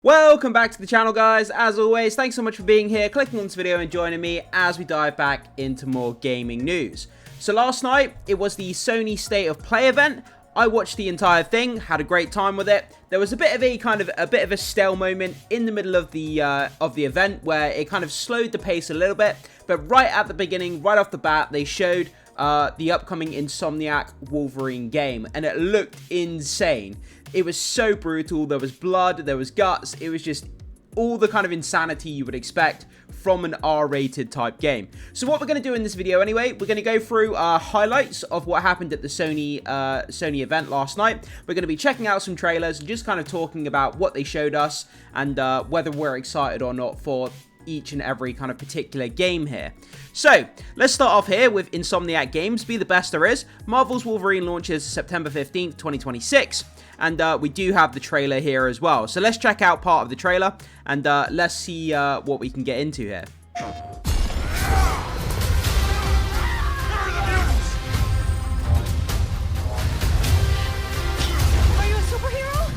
Welcome back to the channel, guys. As always, thanks so much for being here, clicking on this video and joining me as we dive back into more gaming news. So last night, it was the Sony State of Play event. I watched the entire thing, had a great time with it. There was a bit of a stale moment in the middle of the event where it kind of slowed the pace a little bit. But right at the beginning, right off the bat, they showed the upcoming Insomniac Wolverine game, and it looked insane. It was so brutal. There was blood, there was guts. It was just all the kind of insanity you would expect from an R-rated type game. So what we're going to do in this video anyway, we're going to go through highlights of what happened at the Sony event last night. We're going to be checking out some trailers and just kind of talking about what they showed us and whether we're excited or not for each and every kind of particular game here. So let's start off here with Insomniac Games, Be the Best There Is. Marvel's Wolverine launches September 15th, 2026. And we do have the trailer here as well. So let's check out part of the trailer and let's see what we can get into here. Are you a superhero?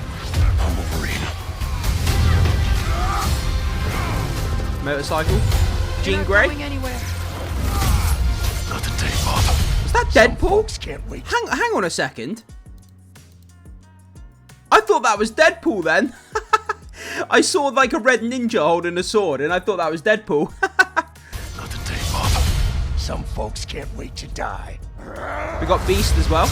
I'm Wolverine. Motorcycle. Jean Grey. Going anywhere. Not today, Bob. Is that Some Deadpool? folks can't wait. Hang on a second. I thought that was Deadpool then. I saw like a red ninja holding a sword and I thought that was Deadpool. Not today, Bob. Some folks can't wait to die. We got Beast as well.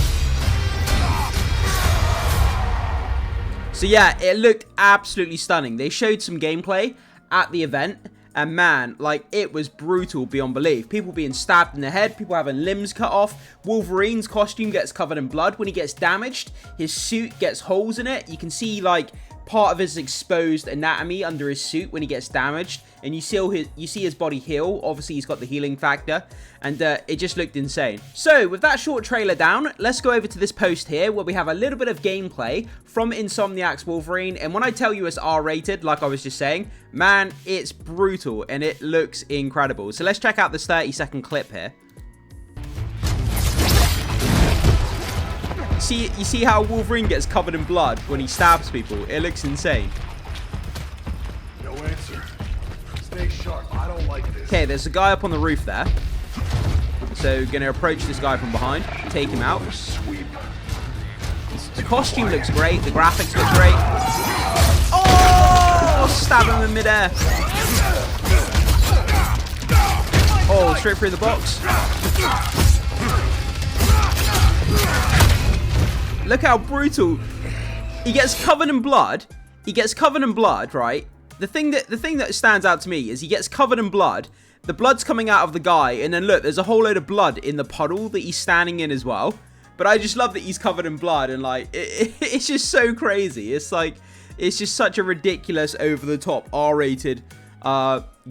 So yeah, it looked absolutely stunning. They showed some gameplay at the event. And man, like, it was brutal beyond belief. People being stabbed in the head, people having limbs cut off. Wolverine's costume gets covered in blood. When he gets damaged, his suit gets holes in it. You can see, like, part of his exposed anatomy under his suit when he gets damaged. And you see his body heal. Obviously, he's got the healing factor. And it just looked insane. So, with that short trailer down, let's go over to this post here where we have a little bit of gameplay from Insomniac's Wolverine. And when I tell you it's R-rated, like I was just saying, man, it's brutal and it looks incredible. So let's check out this 30-second clip here. You see how Wolverine gets covered in blood when he stabs people? It looks insane. No answer. Stay sharp. I don't like this. Okay, there's a guy up on the roof there. So, gonna approach this guy from behind, take him out. Sweep. The costume looks great, the graphics look great. Oh! Stab him in midair. Oh, straight through the box. Look how brutal. He gets covered in blood. He gets covered in blood, right? The thing that stands out to me is he gets covered in blood. The blood's coming out of the guy, and then look, there's a whole load of blood in the puddle that he's standing in as well. But I just love that he's covered in blood, and like, it's just so crazy. It's like, it's just such a ridiculous, over-the-top, R-rated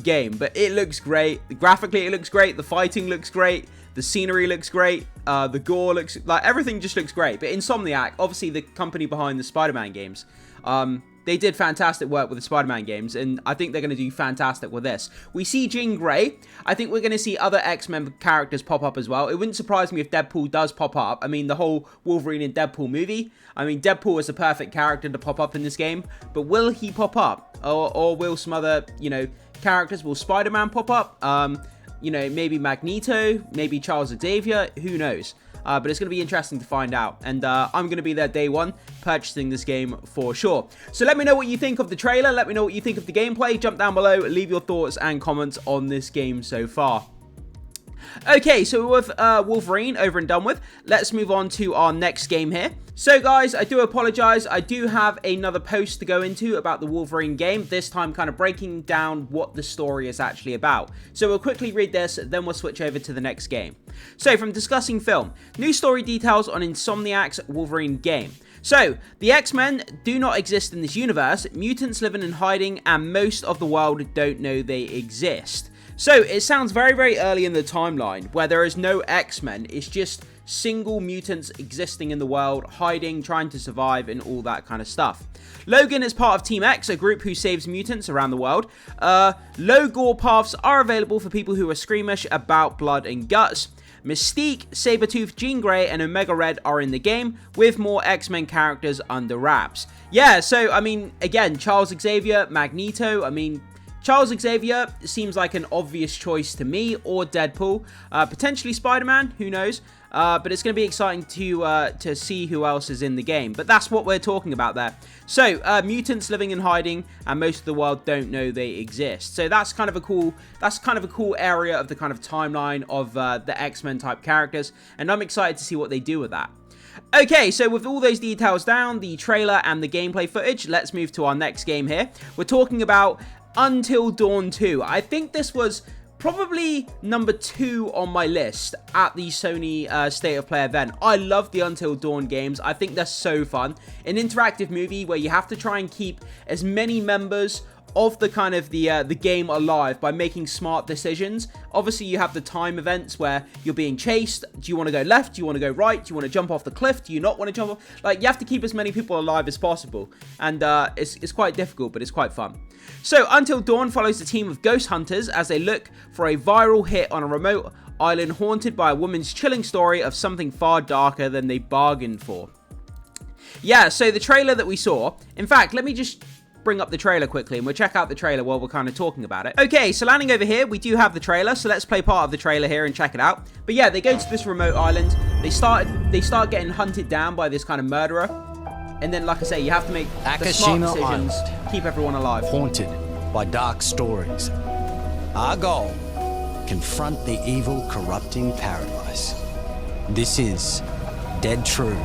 game. But it looks great. Graphically, it looks great. The fighting looks great. The scenery looks great. The gore looks, like, everything just looks great. But Insomniac, obviously the company behind the Spider-Man games, they did fantastic work with the Spider-Man games, and I think they're going to do fantastic with this. We see Jean Grey. I think we're going to see other X-Men characters pop up as well. It wouldn't surprise me if Deadpool does pop up. I mean, the whole Wolverine and Deadpool movie. I mean, Deadpool is a perfect character to pop up in this game, but will he pop up? Or will some other, you know, characters? Will Spider-Man pop up? You know, maybe Magneto, maybe Charles Xavier, who knows? But it's going to be interesting to find out. And I'm going to be there day one, purchasing this game for sure. So let me know what you think of the trailer. Let me know what you think of the gameplay. Jump down below, leave your thoughts and comments on this game so far. Okay, so with Wolverine over and done with, let's move on to our next game here. So guys, I do apologize. I do have another post to go into about the Wolverine game, this time kind of breaking down what the story is actually about. So we'll quickly read this, then we'll switch over to the next game. So from discussing film, new story details on Insomniac's Wolverine game. So, the X-Men do not exist in this universe, mutants living in hiding, and most of the world don't know they exist. So, it sounds very, very early in the timeline, where there is no X-Men, it's just single mutants existing in the world, hiding, trying to survive, and all that kind of stuff. Logan is part of Team X, a group who saves mutants around the world. Low gore paths are available for people who are squeamish about blood and guts. Mystique, Sabretooth, Jean Grey, and Omega Red are in the game, with more X-Men characters under wraps. Yeah, so, I mean, again, Charles Xavier, Magneto, I mean, Charles Xavier seems like an obvious choice to me, or Deadpool, potentially Spider-Man, who knows, but it's going to be exciting to see who else is in the game, but that's what we're talking about there. So, mutants living in hiding, and most of the world don't know they exist, so that's kind of a cool area of the kind of timeline of the X-Men type characters, and I'm excited to see what they do with that. Okay, so with all those details down, the trailer and the gameplay footage, let's move to our next game here. We're talking about Until Dawn 2. I think this was probably number 2 on my list at the Sony State of Play event. I love the Until Dawn games. I think they're so fun. An interactive movie where you have to try and keep as many members of the kind of the game alive by making smart decisions. Obviously, you have the time events where you're being chased. Do you want to go left? Do you want to go right? Do you want to jump off the cliff? Do you not want to jump off? Like, you have to keep as many people alive as possible. And it's quite difficult, but it's quite fun. So, Until Dawn follows a team of ghost hunters as they look for a viral hit on a remote island haunted by a woman's chilling story of something far darker than they bargained for. Yeah, so the trailer that we saw, in fact, let me just bring up the trailer quickly and we'll check out the trailer while we're kind of talking about it. Okay, so landing over here, we do have the trailer, so let's play part of the trailer here and check it out. But yeah, they go to this remote island, they start getting hunted down by this kind of murderer, and then, like I say, you have to make the smart decisions, keep everyone alive. Haunted by dark stories. Our goal, confront the evil, corrupting paradise. This is Dead True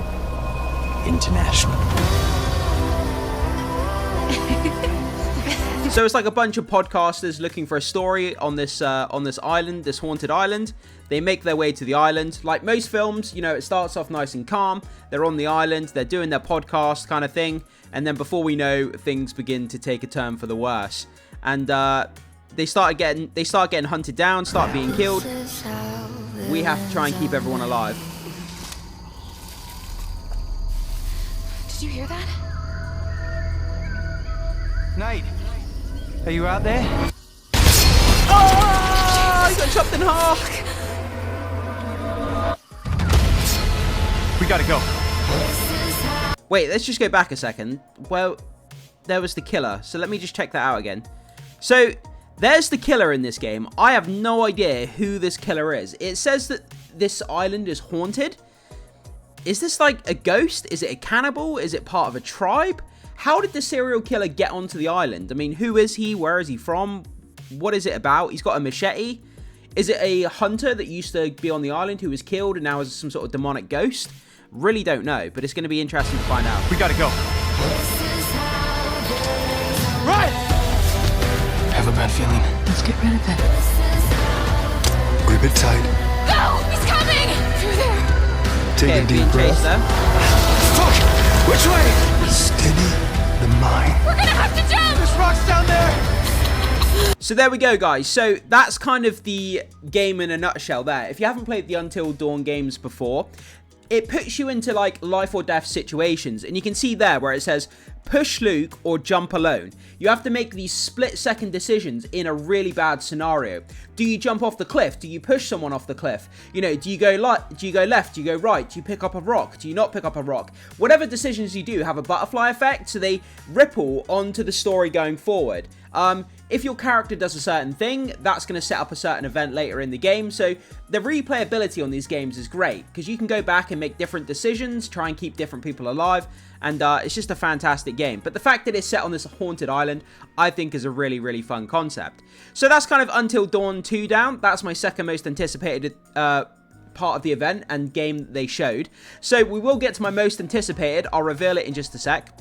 International. So it's like a bunch of podcasters looking for a story on this island, this haunted island. They make their way to the island. Like most films, you know, it starts off nice and calm. They're on the island, they're doing their podcast kind of thing, and then before we know, things begin to take a turn for the worse. And they start getting hunted down, start being killed. We have to try and keep everyone alive. Did you hear that? Nate, are you out there? Oh, he got chopped in half. We gotta go. Wait, let's just go back a second. Well, there was the killer, so let me just check that out again. So, there's the killer in this game. I have no idea who this killer is. It says that this island is haunted. Is this like a ghost? Is it a cannibal? Is it part of a tribe? How did the serial killer get onto the island? I mean, who is he? Where is he from? What is it about? He's got a machete. Is it a hunter that used to be on the island who was killed and now is some sort of demonic ghost? Really don't know, but it's going to be interesting to find out. We gotta go. Run! Have a bad feeling. Let's get rid of it. Grip it tight. No! He's coming! Through there! Take Okay, a being deep chased breath. there. Fuck! Which way? Steady the mind. We're gonna have to jump! There's rocks down there! So there we go, guys. So that's kind of the game in a nutshell there. If you haven't played the Until Dawn games before, it puts you into like life or death situations, and you can see there where it says push Luke or jump alone. You have to make these split-second decisions in a really bad scenario. Do you jump off the cliff? Do you push someone off the cliff? You know, do you go left? Do you go right? Do you pick up a rock? Do you not pick up a rock? Whatever decisions you do have a butterfly effect, so they ripple onto the story going forward. If your character does a certain thing, that's going to set up a certain event later in the game. So the replayability on these games is great because you can go back and make different decisions, try and keep different people alive, and it's just a fantastic game. But the fact that it's set on this haunted island, I think is a really, really fun concept. So that's kind of Until Dawn 2 down. That's my second most anticipated part of the event and game they showed. So we will get to my most anticipated. I'll reveal it in just a sec.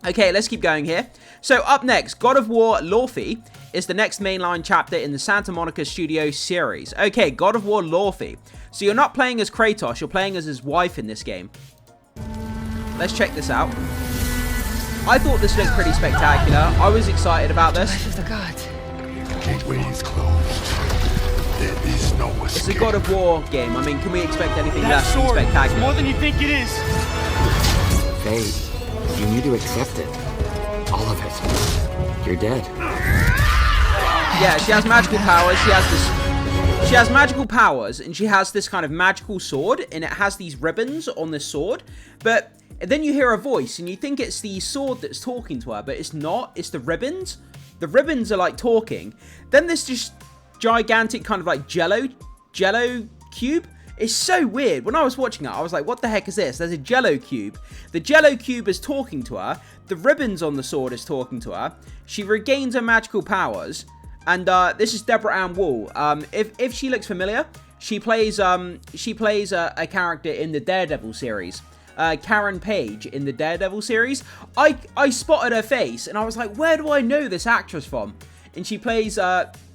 Okay, let's keep going here. So up next, God of War Laufey is the next mainline chapter in the Santa Monica Studios series. Okay, God of War Laufey. So you're not playing as Kratos, you're playing as his wife in this game. Let's check this out. I thought this looked pretty spectacular. I was excited about this. Life of the gods. Gateway is closed. There is no escape. It's a God of War game. I mean, can we expect anything That less than sword is spectacular? more than you think it is. Faye, you need to accept it. All of it. You're dead. Yeah, she has magical powers. She has this She has magical powers, and she has this kind of magical sword, and it has these ribbons on this sword. But then you hear a voice, and you think it's the sword that's talking to her, but it's not. It's the ribbons. The ribbons are like talking. Then there's just gigantic kind of like jello cube. It's so weird. When I was watching it, I was like, what the heck is this? There's a jello cube. The jello cube is talking to her. The ribbons on the sword is talking to her. She regains her magical powers. And this is Deborah Ann Wool. If she looks familiar, she plays a character in the Daredevil series. Karen Page in the Daredevil series. I spotted her face and I was like, where do I know this actress from? And she plays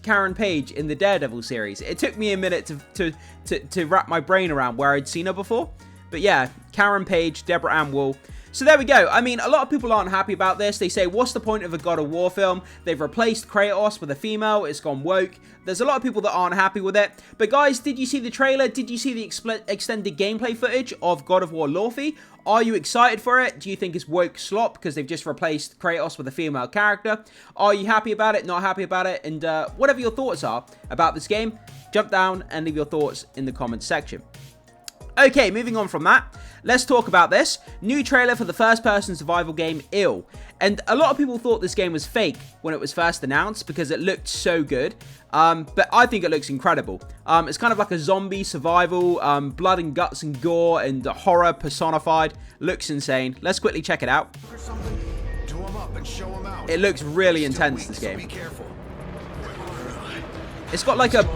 Karen Page in the Daredevil series. It took me a minute to wrap my brain around where I'd seen her before. But yeah, Karen Page, Deborah Ann Wool. So there we go. I mean, a lot of people aren't happy about this. They say, what's the point of a God of War film? They've replaced Kratos with a female. It's gone woke. There's a lot of people that aren't happy with it. But guys, did you see the trailer? Did you see the extended gameplay footage of God of War Laufey? Are you excited for it? Do you think it's woke slop because they've just replaced Kratos with a female character? Are you happy about it? Not happy about it? And whatever your thoughts are about this game, jump down and leave your thoughts in the comments section. Okay, moving on from that, let's talk about this. New trailer for the first-person survival game, Ill. And a lot of people thought this game was fake when it was first announced because it looked so good. But I think it looks incredible. It's kind of like a zombie survival, blood and guts and gore and horror personified. Looks insane. Let's quickly check it out. It looks really intense, this game. It's got like a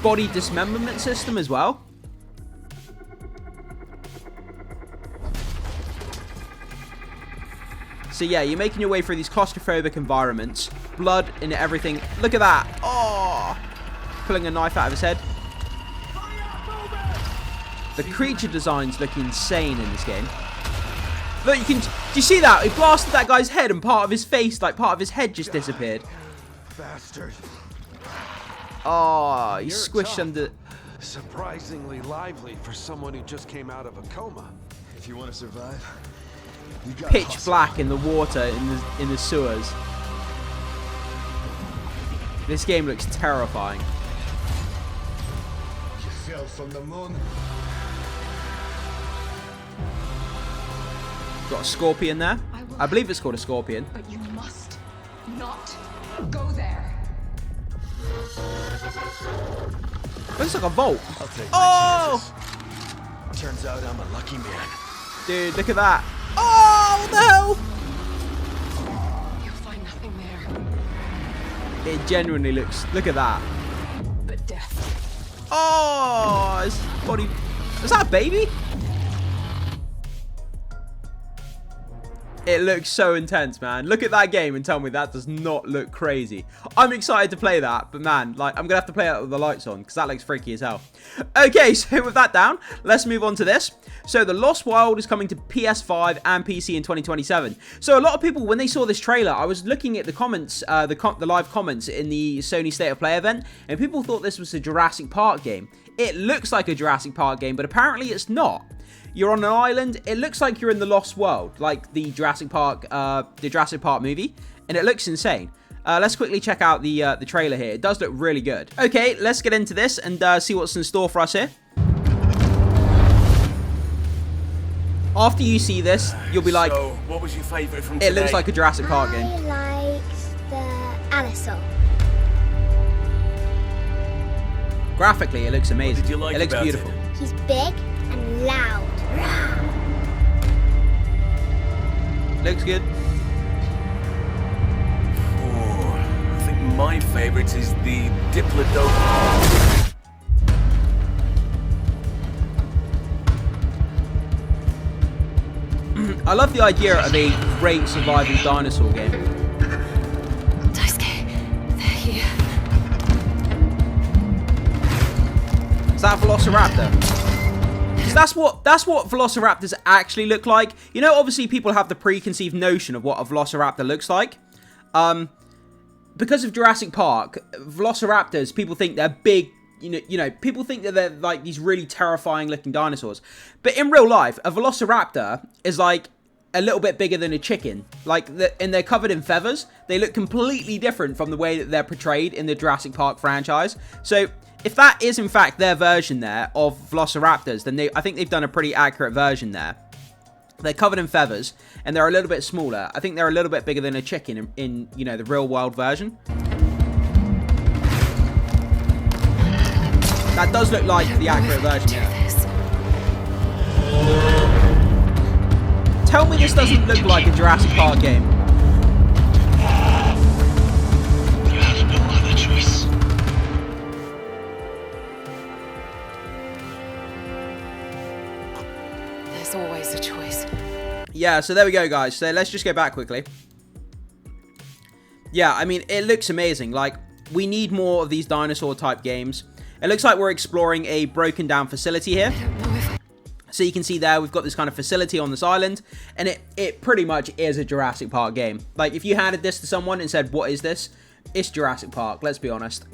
body dismemberment system as well. So yeah, you're making your way through these claustrophobic environments. Blood and everything. Look at that. Oh! Pulling a knife out of his head. The creature designs look insane in this game. Look, do you see that? He blasted that guy's head and part of his face, like part of his head just disappeared. Bastard. Oh, he's squished under... Surprisingly lively for someone who just came out of a coma. If you want to survive, you gotta pitch hustle. black in the water in the sewers. This game looks terrifying. You fell from the moon. Got a scorpion there. I believe it's called a scorpion. But you must not go there. Looks like a vault. I'll take Oh! my chances. Turns out I'm a lucky man. Dude, look at that. Oh, what the hell? You'll find nothing there It genuinely looks... Look at that. but death. Oh, his body... Is that a baby? It looks so intense, man. Look at that game and tell me that does not look crazy. I'm excited to play that, but man, like, I'm going to have to play it with the lights on because that looks freaky as hell. Okay, so with that down, let's move on to this. So The Lost World is coming to PS5 and PC in 2027. So a lot of people, when they saw this trailer, I was looking at the comments, the live comments in the Sony State of Play event, and people thought this was a Jurassic Park game. It looks like a Jurassic Park game, but apparently it's not. You're on an island. It looks like you're in the Lost World, like the Jurassic Park movie, and it looks insane. Let's quickly check out the trailer here. It does look really good. Okay, let's get into this and see what's in store for us here. After you see this, you'll be like, So, what was your favourite from today? it looks like a Jurassic Park game. I liked the Allisaur. Graphically, it looks amazing. What did you like it looks about beautiful. it? He's big and loud. Looks good. Oh, I think my favourite is the Diplodocus. I love the idea of a great survival dinosaur game. Daisuke, they're here. Is that a Velociraptor? Because that's what Velociraptors actually look like. You know, obviously people have the preconceived notion of what a Velociraptor looks like. Because of Jurassic Park, Velociraptors, people think they're big. You know, people think that they're like these really terrifying looking dinosaurs. But in real life, a Velociraptor is like a little bit bigger than a chicken. And they're covered in feathers. They look completely different from the way that they're portrayed in the Jurassic Park franchise. So if that is in fact their version there of velociraptors, then I think they've done a pretty accurate version there. They're covered in feathers, and they're a little bit smaller. I think they're a little bit bigger than a chicken in you know, the real world version. That does look like the accurate version, yeah. Tell me this doesn't look like a Jurassic Park game. You have no other choice. There's always a choice. Yeah, so there we go, guys. So let's just go back quickly. Yeah, I mean, it looks amazing. Like, we need more of these dinosaur type games. It looks like we're exploring a broken down facility here. So you can see there, we've got this kind of facility on this island, and it pretty much is a Jurassic Park game. Like, if you handed this to someone and said, what is this? It's Jurassic Park, let's be honest.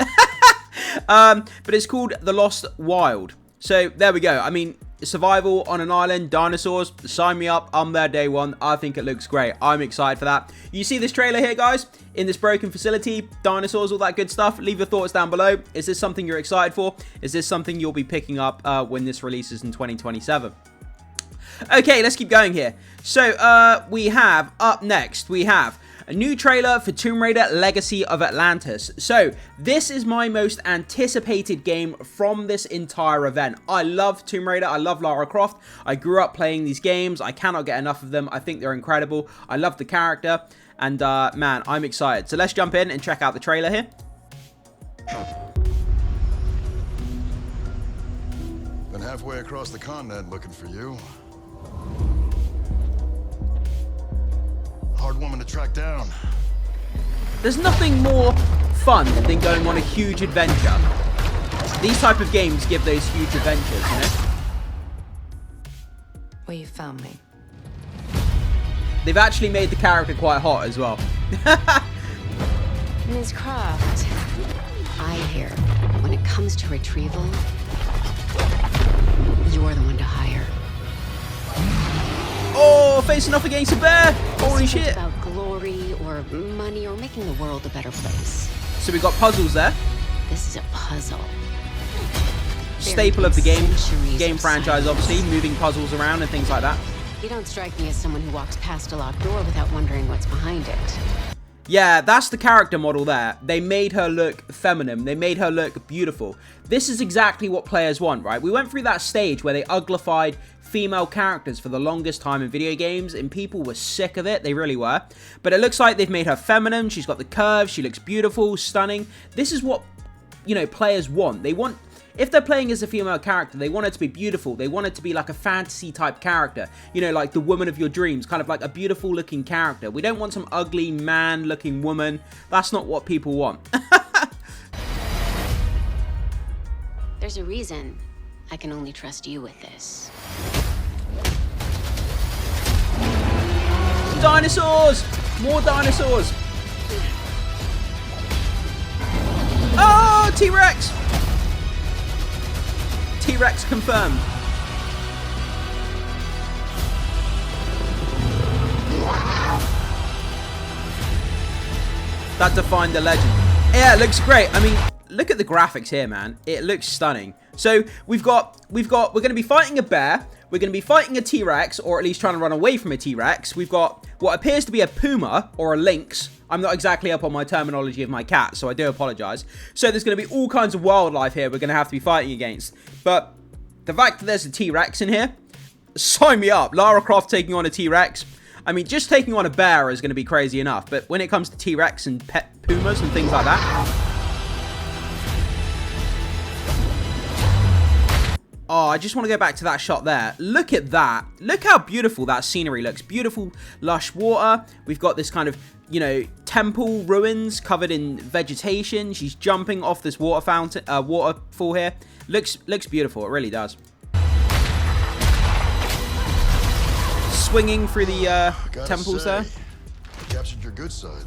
But it's called The Lost Wild. So there we go. I mean, survival on an island, dinosaurs, sign me up. I'm there day one. I think it looks great. I'm excited for that. You see this trailer here, guys? In this broken facility, dinosaurs, all that good stuff. Leave your thoughts down below. Is this something you're excited for? Is this something you'll be picking up when this releases in 2027? Okay, let's keep going here. So we have up next, we have a new trailer for Tomb Raider Legacy of Atlantis. So this is my most anticipated game from this entire event. I love Tomb Raider. I love Lara Croft. I grew up playing these games. I cannot get enough of them. I think they're incredible. I love the character. And man, I'm excited. So let's jump in and check out the trailer here. Been halfway across the continent looking for you. Hard woman to track down. There's nothing more fun than going on a huge adventure. These type of games give those huge adventures, you know? Well, you found me. They've actually made the character quite hot as well. Ms. Croft, I hear when it comes to retrieval, you're the one to hire. Oh, facing off against a bear! Holy shit! About glory or money or making the world a better place. So we've got puzzles there. This is a puzzle. Staple of the Centuries game of franchise, silence. obviously, moving puzzles around and things like that. You don't strike me as someone who walks past a locked door without wondering what's behind it. Yeah, that's the character model there. They made her look feminine. They made her look beautiful. This is exactly what players want, right? We went through that stage where they uglified female characters for the longest time in video games, and people were sick of it. They really were. But it looks like they've made her feminine. She's got the curves. She looks beautiful, stunning. This is what, you know, players want. They want... If they're playing as a female character, they want it to be beautiful. They want it to be like a fantasy type character. You know, like the woman of your dreams. Kind of like a beautiful looking character. We don't want some ugly man looking woman. That's not what people want. There's a reason I can only trust you with this. Dinosaurs! More dinosaurs! Oh, T-Rex! T-Rex confirmed. That defined the legend. Yeah, it looks great. I mean, look at the graphics here, man. It looks stunning. So we're going to be fighting a bear. We're going to be fighting a T-Rex, or at least trying to run away from a T-Rex. We've got what appears to be a puma or a lynx. I'm not exactly up on my terminology of my cat, so I do apologize. So there's going to be all kinds of wildlife here we're going to have to be fighting against. But the fact that there's a T-Rex in here, sign me up. Lara Croft taking on a T-Rex. I mean, just taking on a bear is going to be crazy enough. But when it comes to T-Rex and pet pumas and things like that... Oh, I just want to go back to that shot there. Look at that. Look how beautiful that scenery looks. Beautiful, lush water. We've got this kind of, you know, temple ruins covered in vegetation. She's jumping off this water fountain, waterfall here. Looks beautiful. It really does. Swinging through the temples there. You captured your good side.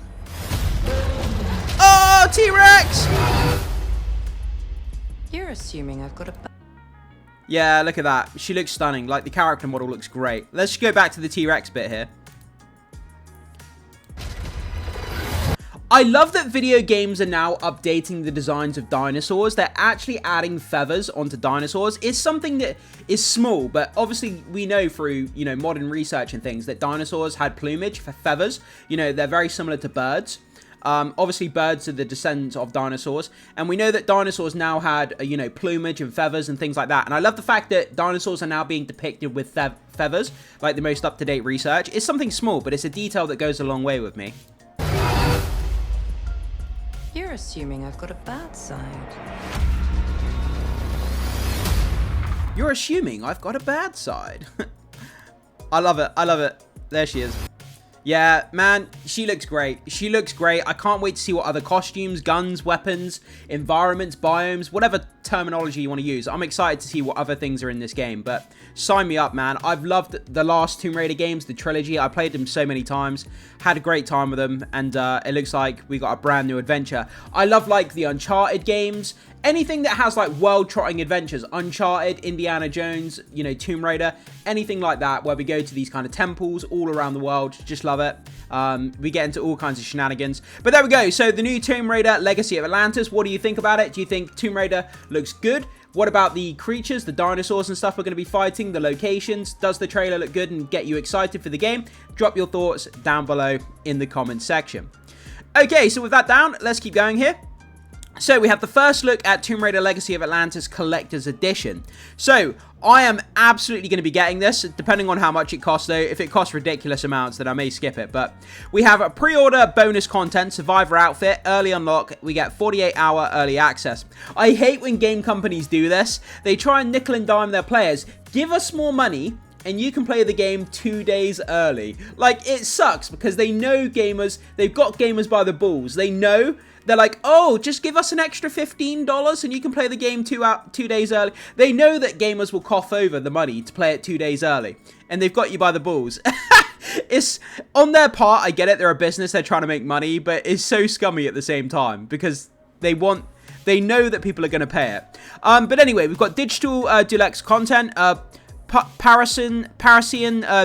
Oh, T-Rex! You're assuming I've got a... Yeah, look at that. She looks stunning. Like, the character model looks great. Let's go back to the T-Rex bit here. I love that video games are now updating the designs of dinosaurs. They're actually adding feathers onto dinosaurs. It's something that is small, but obviously we know through, you know, modern research and things that dinosaurs had plumage for feathers. You know, they're very similar to birds. Obviously, birds are the descendants of dinosaurs, and we know that dinosaurs now had, you know, plumage and feathers and things like that. And I love the fact that dinosaurs are now being depicted with feathers, like the most up-to-date research. It's something small, but it's a detail that goes a long way with me. You're assuming I've got a bad side. You're assuming I've got a bad side. I love it. I love it. There she is. Yeah, man, she looks great. She looks great. I can't wait to see what other costumes, guns, weapons, environments, biomes, whatever terminology you want to use. I'm excited to see what other things are in this game, but sign me up, man. I've loved the last Tomb Raider games, the trilogy. I played them so many times, had a great time with them, and it looks like we got a brand new adventure. I love, like, the Uncharted games. Anything that has, like, world-trotting adventures. Uncharted, Indiana Jones, you know, Tomb Raider, anything like that, where we go to these kind of temples all around the world. Just love it. We get into all kinds of shenanigans. But there we go. So, the new Tomb Raider, Legacy of Atlantis. What do you think about it? Do you think Tomb Raider looks good? What about the creatures, the dinosaurs and stuff we're going to be fighting, the locations? Does the trailer look good and get you excited for the game? Drop your thoughts down below in the comments section. Okay, so with that down, let's keep going here. So we have the first look at Tomb Raider Legacy of Atlantis Collector's Edition. So I am absolutely going to be getting this, depending on how much it costs though. If it costs ridiculous amounts, then I may skip it. But we have a pre-order bonus content, Survivor outfit, early unlock. We get 48-hour early access. I hate when game companies do this. They try and nickel and dime their players. Give us more money and you can play the game 2 days early. Like, it sucks because they know gamers, they've got gamers by the balls. They know. They're like, oh, just give us an extra $15 and you can play the game 2 days early. They know that gamers will cough over the money to play it 2 days early. And they've got you by the balls. It's, on their part, I get it, they're a business, they're trying to make money, but it's so scummy at the same time because they know that people are going to pay it. But anyway, we've got digital deluxe content, Parisian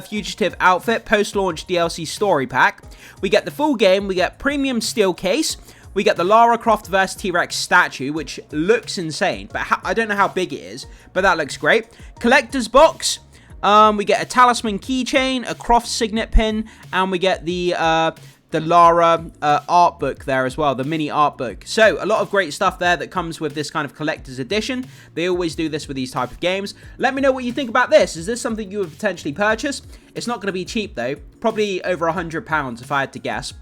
Fugitive Outfit, post-launch DLC story pack. We get the full game, we get premium steel case. We get the Lara Croft vs. T-Rex statue, which looks insane, but I don't know how big it is, but that looks great. Collector's box. We get a talisman keychain, a Croft signet pin, and we get the Lara art book there as well, the mini art book. So, a lot of great stuff there that comes with this kind of collector's edition. They always do this with these type of games. Let me know what you think about this. Is this something you would potentially purchase? It's not going to be cheap though. Probably over £100 if I had to guess.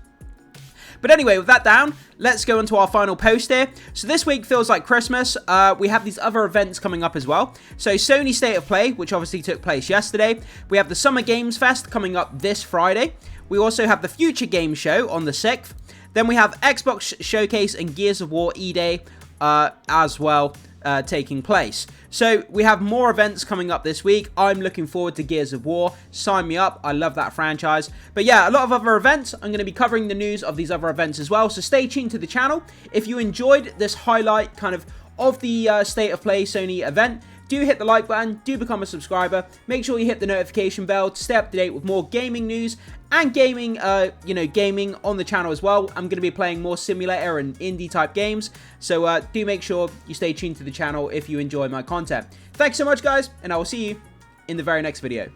But anyway, with that down, let's go into our final post here. So this week feels like Christmas. We have these other events coming up as well. So Sony State of Play, which obviously took place yesterday. We have the Summer Games Fest coming up this Friday. We also have the Future Game Show on the 6th. Then we have Xbox Showcase and Gears of War E-Day as well taking place. So we have more events coming up this week. I'm looking forward to Gears of War. Sign me up. I love that franchise. But yeah, a lot of other events. I'm going to be covering the news of these other events as well. So stay tuned to the channel. If you enjoyed this highlight kind of the State of Play Sony event, do hit the like button, do become a subscriber, make sure you hit the notification bell to stay up to date with more gaming news and gaming, gaming on the channel as well. I'm going to be playing more simulator and indie type games, so do make sure you stay tuned to the channel if you enjoy my content. Thanks so much guys, and I will see you in the very next video.